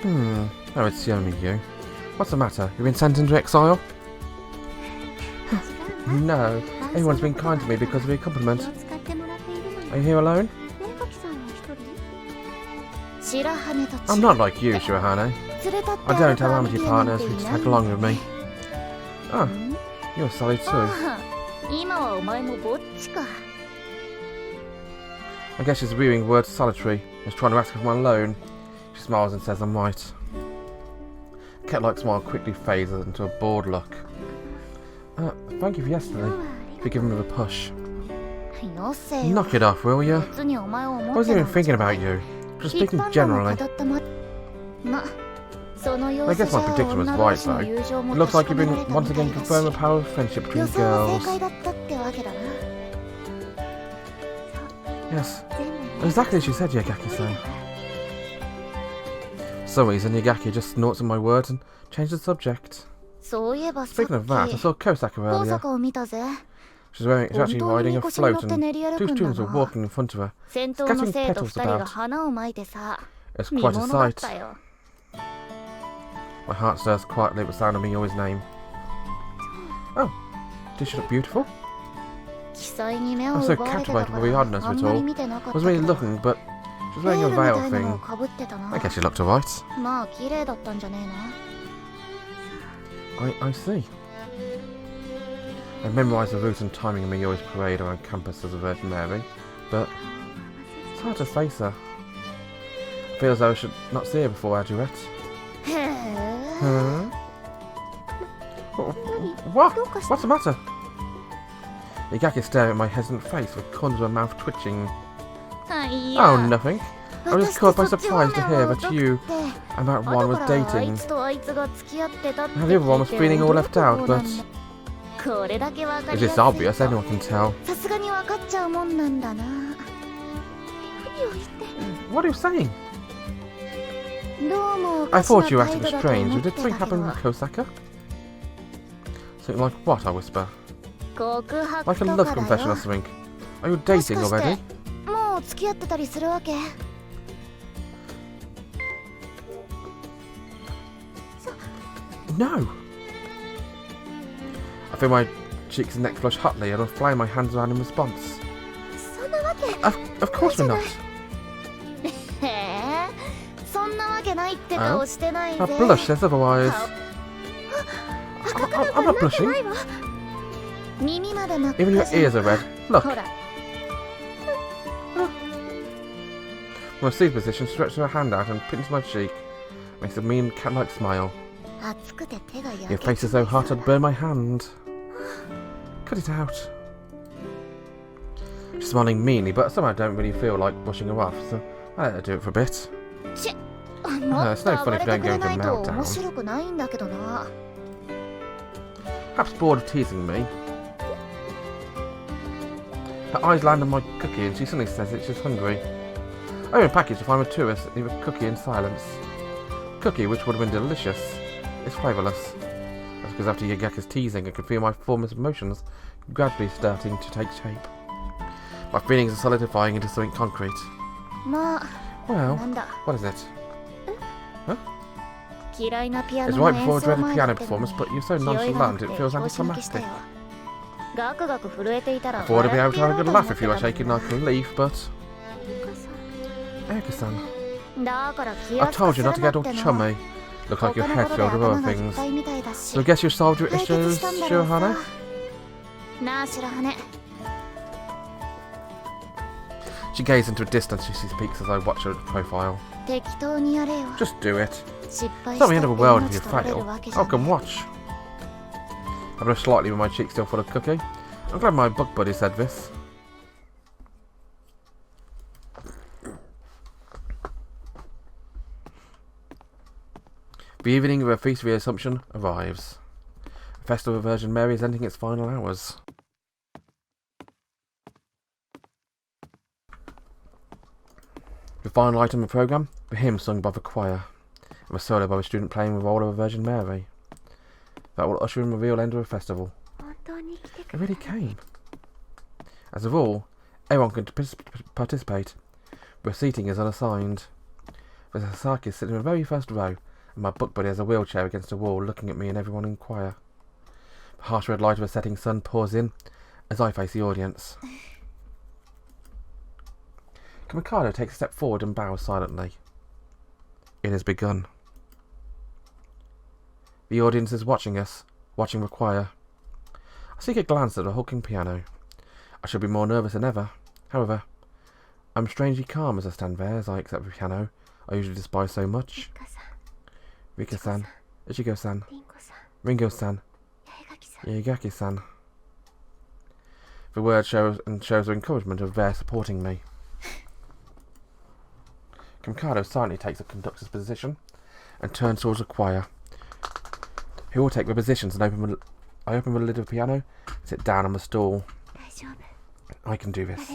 Oh, it's only you. What's the matter? You've been sent into exile? No, everyone's been kind to me because of your compliment. Are you here alone? I'm not like you, Shirahane. I don't have Amitiė partners who tag along with me. Oh, you're solid too. I guess she's viewing the word solitary. She's trying to ask if I'm alone. She smiles and says I'm right. The cat-like smile quickly fades into a bored look. Thank you for yesterday. For giving me the push. Knock it off, will you? I wasn't even thinking about you. Just speaking generally. I guess my prediction was right though. It looks like you've been once again confirming the power of friendship between girls. Yes, exactly as you said, Yagaki-san. For some reason, Yagaki just snorts at my words and changed the subject. Speaking of that, I saw Kosaka earlier. She's actually riding a float and two students were walking in front of her, scattering petals about. It's quite a sight. My heart stirs quietly at the sound of Miyori's name. Oh, did she look beautiful? I was so captivated by the oddness of it all. I wasn't really looking, but she was wearing a veil thing. I guess she looked alright. I see. I memorised the route and timing of Miyori's parade around campus as a Virgin Mary, but it's hard to face her. I feel as though I should not see her before I duet. What? What's the matter? Yagaki stared at my hesitant face with corners of her mouth twitching. Oh, nothing. I was just caught by surprise to hear that you and that one was dating. And the other one was feeling all left out, but it's just obvious, anyone can tell. What are you saying? I thought you were acting strange. Did something happen with Kosaka? Something like what? I whisper. Like a love confession or something. Are you dating already? No! I feel my cheeks and neck flush hotly and I fly my hands around in response. Of course we're not. I blush says otherwise. I'm not blushing. Even your ears are red. Look. From a seated position, stretches her hand out and pinches my cheek. Makes a mean cat-like smile. Your face is so hot I'd burn my hand. Cut it out. She's smiling meanly, but somehow I don't really feel like brushing her off, so I let her do it for a bit. It's no fun if you don't go into a meltdown. Perhaps bored of teasing me. Her eyes land on my cookie and she suddenly says that she's hungry. I open a package to find a tourist leave a cookie in silence. Cookie, which would have been delicious, is flavourless. That's because after Yagaki's teasing, I could feel my formless emotions gradually starting to take shape. My feelings are solidifying into something concrete. Well, what is it? Huh? It's right before a dreaded piano performance, but you're so nonchalant it feels anticlimactic. I thought I'd be able to have a good laugh if you were shaking like a leaf, but... Eka-san, I told you not to get all chummy. Look like your head filled with other things. So I guess you solved your issues, Shirahane? She gazes into a distance as she speaks as I watch her profile. Just do it. It's not the end of the world if you fail. I'll come watch. I blush slightly with my cheek still full of cookie. I'm glad my book buddy said this. The evening of a Feast of the Assumption arrives. The Festival of Virgin Mary is ending its final hours. The final item of the programme, the hymn sung by the choir, and the solo by the student playing the role of a Virgin Mary. That will usher in the real end of the festival. It really came. As a rule, everyone can participate, but seating is unassigned. There's a Sasaki sitting in the very first row, and my book buddy has a wheelchair against the wall, looking at me and everyone in choir. The harsh red light of a setting sun pours in as I face the audience. Kamikado takes a step forward and bows silently. It has begun. The audience is watching us, watching the choir. I seek a glance at the hulking piano. I should be more nervous than ever. However, I'm strangely calm as I stand there as I accept the piano I usually despise so much. Rika-san, Ichigo-san, Ringo-san, Yaegaki-san. The word shows the encouragement of their supporting me. Kamikado silently takes the conductor's position and turns towards the choir, who all take their positions, and I open the lid of the piano and sit down on the stool. I can do this.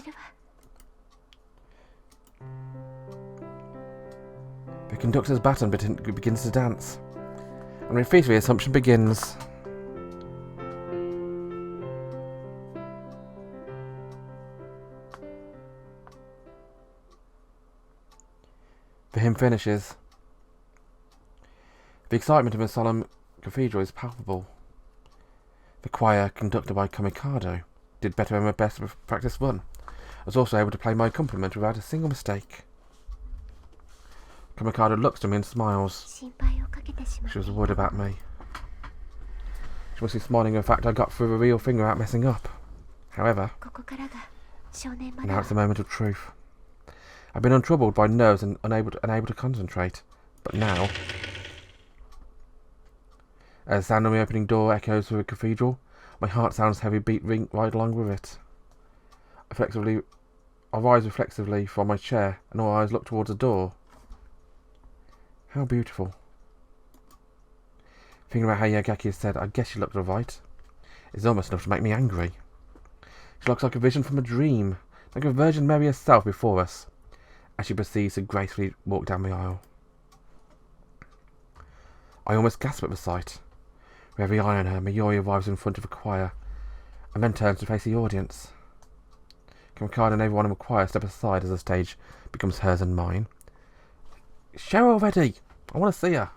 The conductor's baton begins to dance, and the feat of the Assumption begins. The hymn finishes. The excitement of the solemn cathedral is palpable. The choir, conducted by Kamikado, did better than the best of practice run. I was also able to play my accompaniment without a single mistake. Kamikado looks to me and smiles. She was worried about me. She must be smiling at the fact I got through the real thing without messing up. However, now it's the moment of truth. I've been untroubled by nerves and unable to concentrate, but now, as the sound of the opening door echoes through the cathedral, my heart sounds heavy beat ring right along with it. I rise reflexively from my chair, and all eyes look towards the door. How beautiful. Thinking about how Yaegaki has said, I guess she looked alright, is almost enough to make me angry. She looks like a vision from a dream, like a Virgin Mary herself before us, as she proceeds to gracefully walk down the aisle. I almost gasp at the sight. With every eye on her, Yuri arrives in front of the choir, and then turns to face the audience. Kamikado and everyone in the choir step aside as the stage becomes hers and mine. Show her already! I want to see her!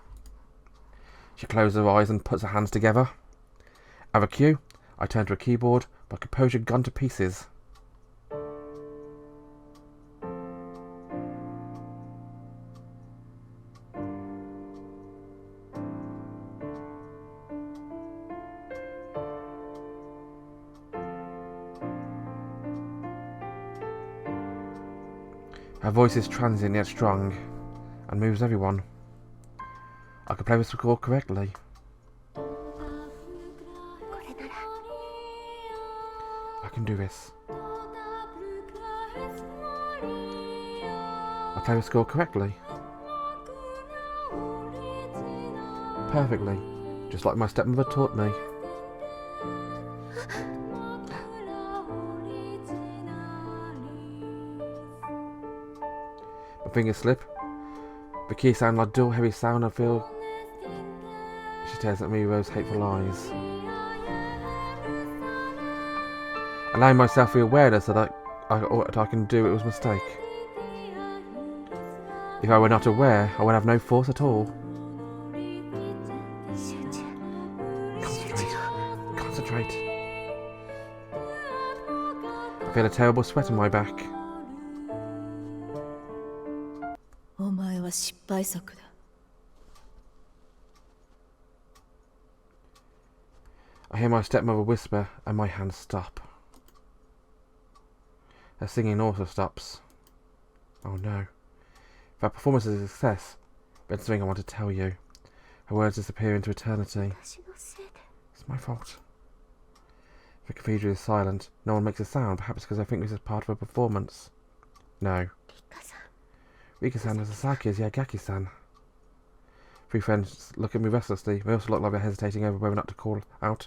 She closes her eyes and puts her hands together. At the cue, I turn to a keyboard, my composure gone to pieces. Her voice is transient yet strong, and moves everyone. I can play the score correctly. I can do this. I play the score correctly. Perfectly, just like my stepmother taught me. My fingers slip. The keys sound like dull, heavy sound. I feel she stares at me with those hateful eyes. Allowing myself the awareness that what I can do, it was a mistake. If I were not aware, I would have no force at all. Concentrate. I feel a terrible sweat on my back. I hear my stepmother whisper and my hands stop. Her singing also stops. Oh no. If our performance is a success, then something I want to tell you. Her words disappear into eternity. It's my fault. The cathedral is silent. No one makes a sound, perhaps because I think this is part of a performance. No. Rika-san has Sasaki as Yaegaki-san. Three friends look at me restlessly. They also look like they're hesitating over whether or not to call out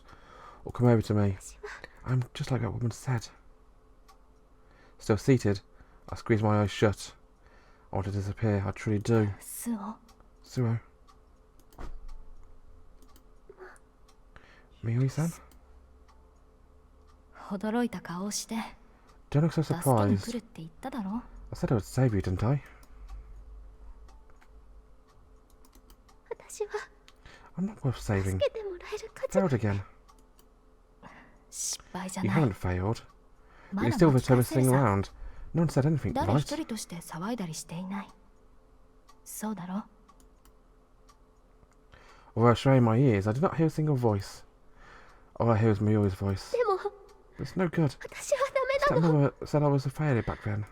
or come over to me. I'm just like that woman said. Still seated, I squeeze my eyes shut. I want to disappear, I truly do. Suoh. Miyuri-san? Don't look so surprised. I said I would save you, didn't I? I'm not worth saving. Failed again. You haven't failed. But you still have turn this thing around. No one said anything, right? Although I strained my ears, I did not hear a single voice. All I hear is Miyori's voice. It's no good. Stepmother said I was a failure back then.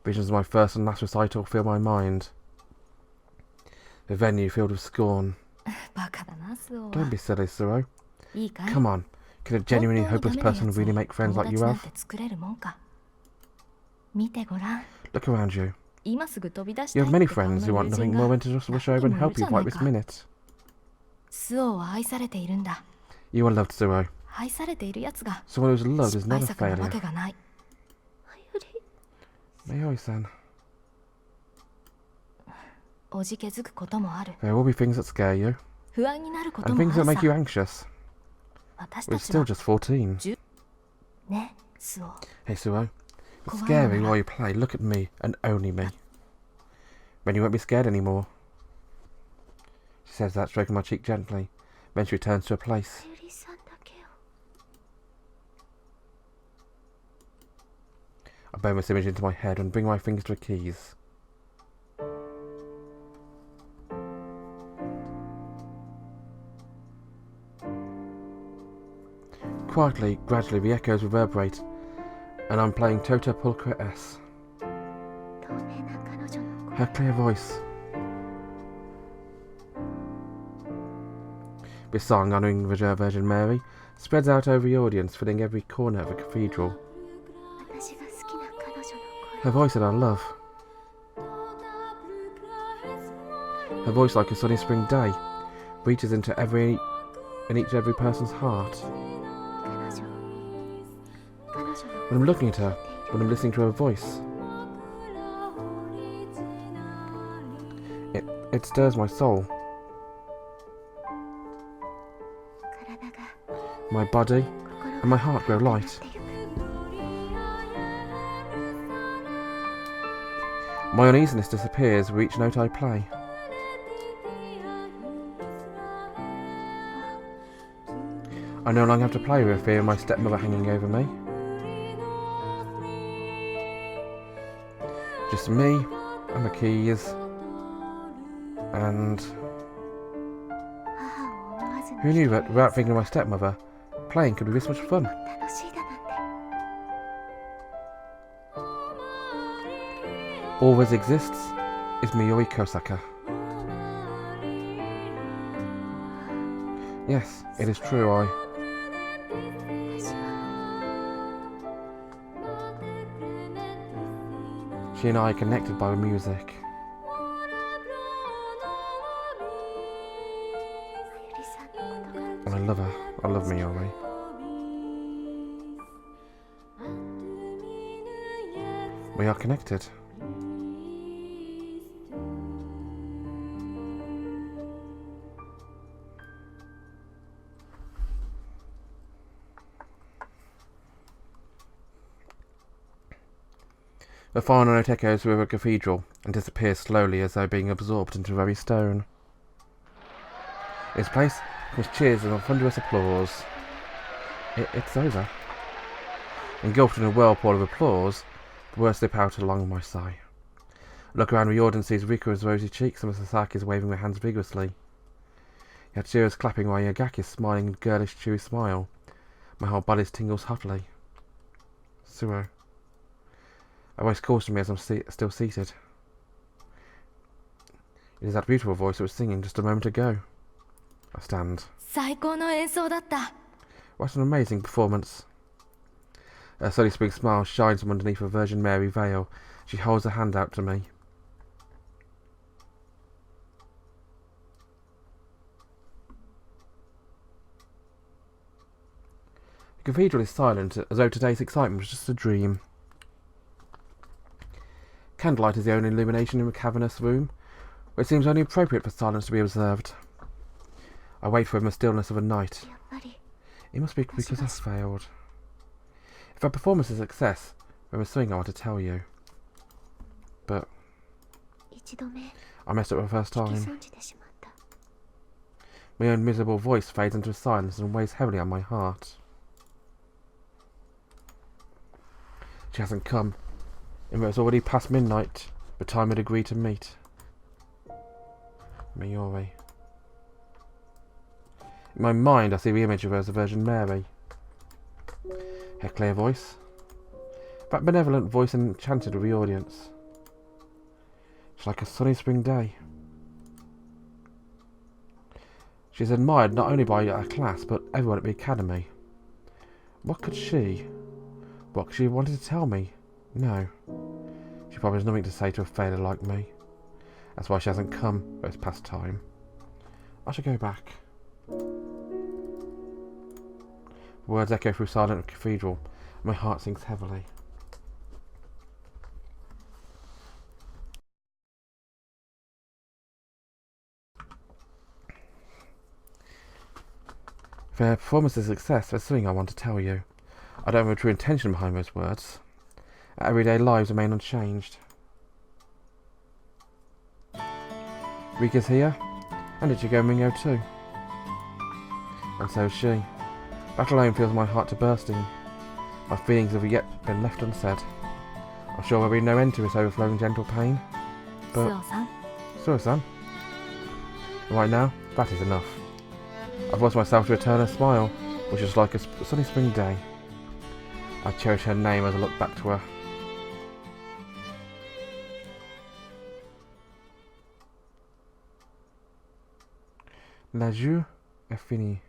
Visions of my first and last recital fill my mind. The venue filled with scorn. Don't be silly, Suoh. Come on. Can a genuinely hopeless person really make friends like you have? Look around you. You have many friends who want nothing more than to just rush over and help you right this minute. You are loved, Suoh. Someone who is loved is not a failure. Mayoi-san. There will be things that scare you, and things that make you anxious. We're still just 14. Hey, Suoh. It's scary while you play. Look at me, and only me. Then you won't be scared anymore. She says that, stroking my cheek gently. Then she returns to her place. I burn this image into my head and bring my fingers to the keys. Quietly, gradually, the echoes reverberate, and I'm playing Tota Pulchra S. Her clear voice. This song, honouring the Virgin Mary, spreads out over the audience, filling every corner of the cathedral. Her voice that I love. Her voice, like a sunny spring day, reaches into every person's heart. When I'm looking at her, when I'm listening to her voice, it stirs my soul. My body and my heart grow light. My uneasiness disappears with each note I play. I no longer have to play with fear of my stepmother hanging over me. Just me and the keys, and who knew that without thinking of my stepmother, playing could be this much fun. All that exists is Miyori Kosaka. Yes, it is true, She and I are connected by the music. And I love her. I love Miyori. We are connected. The final note echoes through a cathedral and disappears slowly as though being absorbed into the very stone. In its place comes cheers and thunderous applause. It's over. Engulfed in a whirlpool of applause, the words slip out along my sigh. I look around the audience and sees Riku's rosy cheeks and Sasaki's waving their hands vigorously. Yachira's clapping while Yagaki's smiling a girlish cheery smile. My whole body tingles hotly. Suoh. A voice calls to me as I'm still seated. It is that beautiful voice that was singing just a moment ago. I stand. What an amazing performance. A sunny spring smile shines from underneath a Virgin Mary veil. She holds her hand out to me. The cathedral is silent, as though today's excitement was just a dream. Candlelight is the only illumination in the cavernous room, where it seems only appropriate for silence to be observed. I wait for him in the stillness of the night. It must be because I failed. If our performance is a success, there is something I want to tell you. But I messed up for the first time. My own miserable voice fades into silence and weighs heavily on my heart. She hasn't come. It was already past midnight, the time we'd agreed to meet. Yuri. In my mind, I see the image of her as the Virgin Mary. Her clear voice. That benevolent voice enchanted with the audience. It's like a sunny spring day. She's admired not only by our class, but everyone at the academy. What could she wanted to tell me? No. She probably has nothing to say to a failure like me. That's why she hasn't come, but it's past time. I should go back. Words echo through silent cathedral. My heart sinks heavily. If her performance is a success, there's something I want to tell you. I don't have a true intention behind those words. Our everyday lives remain unchanged. Rika's here, and Ichigo Mingo too. And so is she. That alone fills my heart to bursting. My feelings have yet been left unsaid. I'm sure there'll be no end to this overflowing gentle pain. But Suoh-san. Right now, that is enough. I've forced myself to return her smile, which is like a sunny spring day. I cherish her name as I look back to her. La jeu est fini.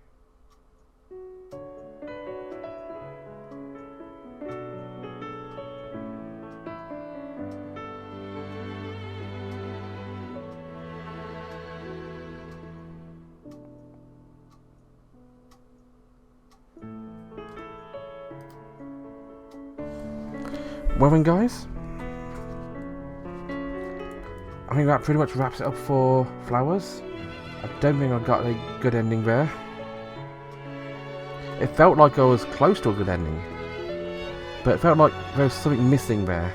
Well then guys, I think that pretty much wraps it up for Flowers. I don't think I got a good ending there. It felt like I was close to a good ending, but it felt like there was something missing there.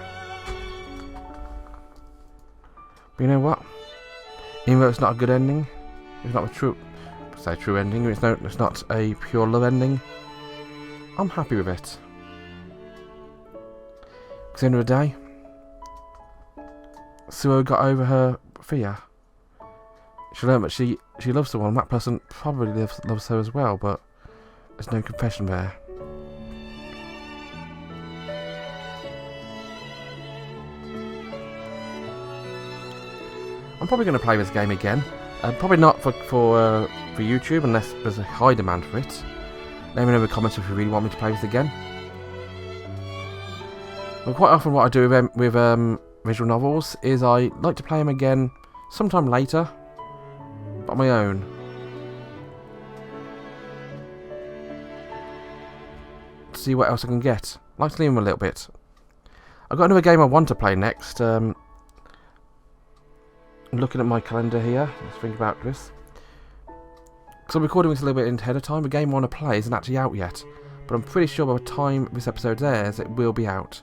But you know what? Even though it's not a good ending, it's not a true ending, it's not a pure love ending, I'm happy with it. Because at the end of the day, Suoh got over her fear. She learned that she loves someone, that person probably loves her as well, but there's no confession there. I'm probably going to play this game again. Probably not for YouTube unless there's a high demand for it. Let me know in the comments if you really want me to play this again. Well, quite often what I do with visual novels is I like to play them again sometime later, but on my own. To see what else I can get. I like to leave them a little bit. I've got another game I want to play next. I'm looking at my calendar here. Let's think about this. Because I'm recording this a little bit ahead of time. The game I want to play isn't actually out yet, but I'm pretty sure by the time this episode airs, it will be out.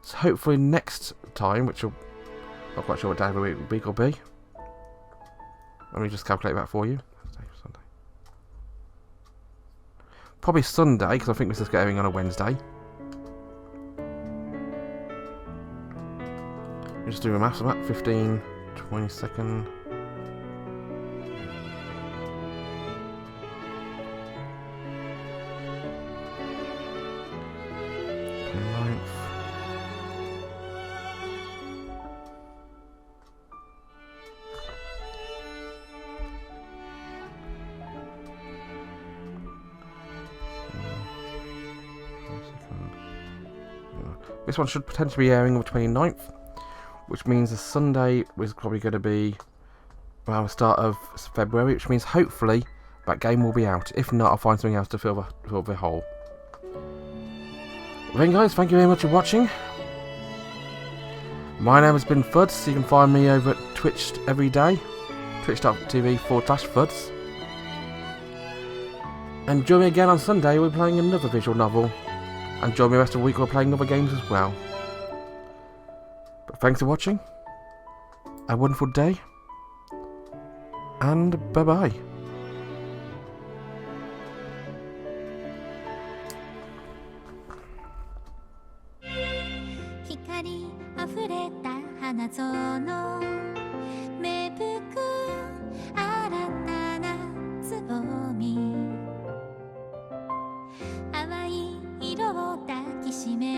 So hopefully next time, which I'm not quite sure what day of the week will be. Let me just calculate that for you. Sunday. Probably Sunday, because I think this is going on a Wednesday. Just doing the maths on that. 15, 22nd. This one should potentially be airing on the 29th, which means the Sunday was probably going to be around the start of February, which means hopefully that game will be out. If not, I'll find something else to fill the hole. Well then guys, thank you very much for watching. My name has been Fudce. You can find me over at Twitch every day, twitch.tv/Fudce. And join me again on Sunday, we're playing another visual novel. And join me the rest of the week, we're playing other games as well. But thanks for watching. a wonderful day, and bye-bye. Amai 色を抱きしめ